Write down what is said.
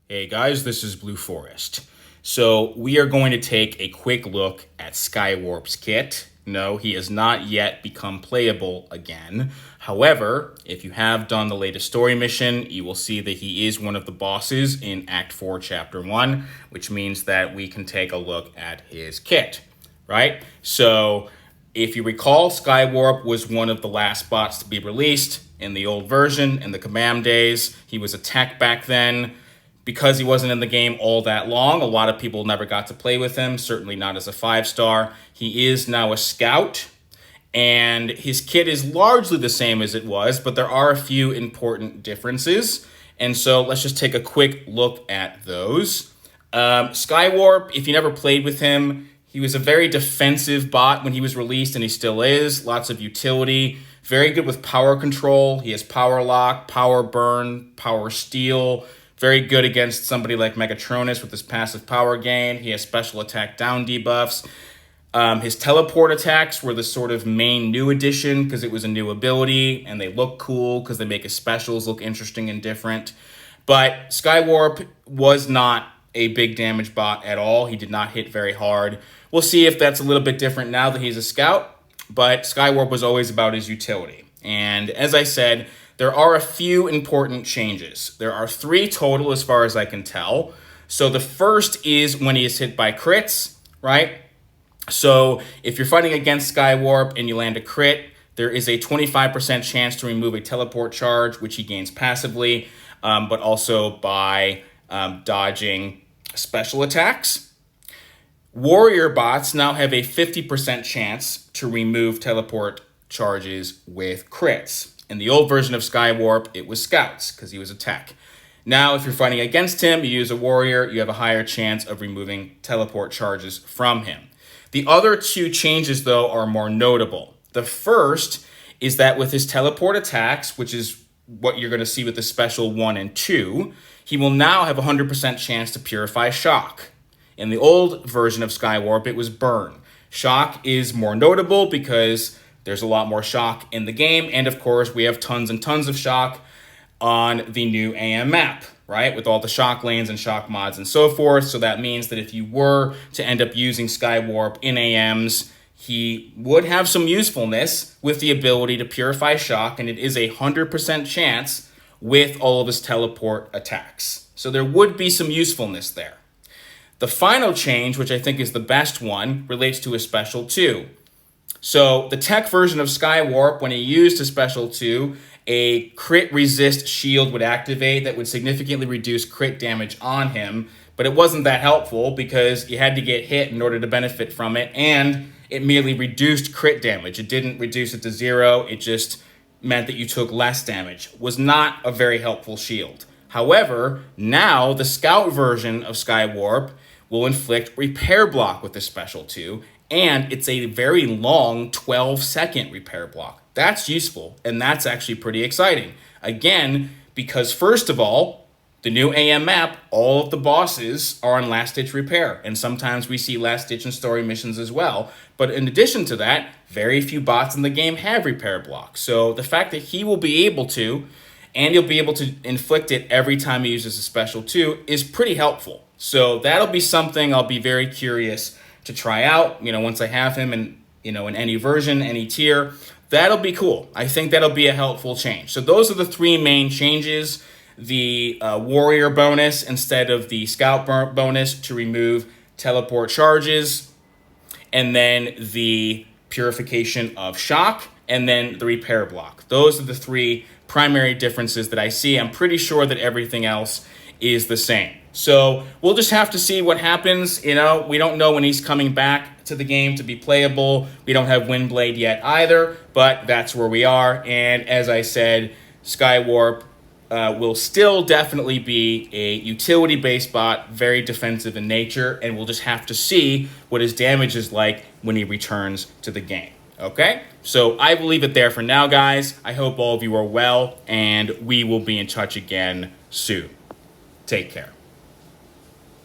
Hey guys, this is Blue Forest. So we are going to take a quick look at Skywarp's kit. No, he has not yet become playable again. However, if you have done the latest story mission, you will see that he is one of the bosses in Act 4, Chapter 1, which means that we can take a look at his kit, right? So if you recall, Skywarp was one of the last bots to be released in the old version, in the Kabam days. He was a tech back then. Because he wasn't in the game all that long, a lot of people never got to play with him, certainly not as a 5-star. He is now a scout, and his kit is largely the same as it was, but there are a few important differences. And so let's just take a quick look at those. Skywarp, if you never played with him, he was a very defensive bot when he was released, and he still is. Lots of utility. Very good with power control. He has power lock, power burn, power steal. Very good against somebody like Megatronus with his passive power gain. He has special attack down debuffs. His teleport attacks were the sort of main new addition because it was a new ability, and they look cool because they make his specials look interesting and different. But Skywarp was not a big damage bot at all. He did not hit very hard. We'll see if that's a little bit different now that he's a scout, but Skywarp was always about his utility. And as I said, there are a few important changes. There are 3 total as far as I can tell. So the first is when he is hit by crits, right? So if you're fighting against Skywarp and you land a crit, there is a 25% chance to remove a teleport charge, which he gains passively, but also by dodging special attacks. Warrior bots now have a 50% chance to remove teleport charges with crits. In the old version of Skywarp, it was scouts because he was a tech. Now, if you're fighting against him, you use a warrior, you have a higher chance of removing teleport charges from him. The other 2 changes, though, are more notable. The first is that with his teleport attacks, which is what you're going to see with the special 1 and 2, he will now have a 100% chance to purify shock. In the old version of Skywarp, it was burn. Shock is more notable because there's a lot more shock in the game, and of course, we have tons and tons of shock on the new AM map, right? With all the shock lanes and shock mods and so forth. So that means that if you were to end up using Skywarp in AMs, he would have some usefulness with the ability to purify shock, and it is a 100% chance with all of his teleport attacks. So there would be some usefulness there. The final change, which I think is the best one, relates to his special 2. So the tech version of Skywarp, when he used his special 2, a crit resist shield would activate that would significantly reduce crit damage on him, but it wasn't that helpful because you had to get hit in order to benefit from it, and it merely reduced crit damage. It didn't reduce it to 0, it just meant that you took less damage. It was not a very helpful shield. However, now the scout version of Skywarp will inflict repair block with the special 2, and it's a very long 12-second repair block. That's useful, and that's actually pretty exciting. Again, because first of all, the new AM map, all of the bosses are on last-ditch repair, and sometimes we see last-ditch and story missions as well. But in addition to that, very few bots in the game have repair block. So the fact that he will be able to, and he'll be able to inflict it every time he uses a special 2, is pretty helpful. So that'll be something I'll be very curious to try out, once I have him in, in any version, any tier. That'll be cool. I think that'll be a helpful change. So those are the 3 main changes. The warrior bonus instead of the scout bonus to remove teleport charges, and then the purification of shock, and then the repair block. Those are the 3 primary differences that I see. I'm pretty sure that everything else is the same. So we'll just have to see what happens. We don't know when he's coming back to the game to be playable. We don't have Windblade yet either, but that's where we are. And as I said, Skywarp will still definitely be a utility-based bot, very defensive in nature, and we'll just have to see what his damage is like when he returns to the game. Okay? So I will leave it there for now, guys. I hope all of you are well, and we will be in touch again soon. Take care.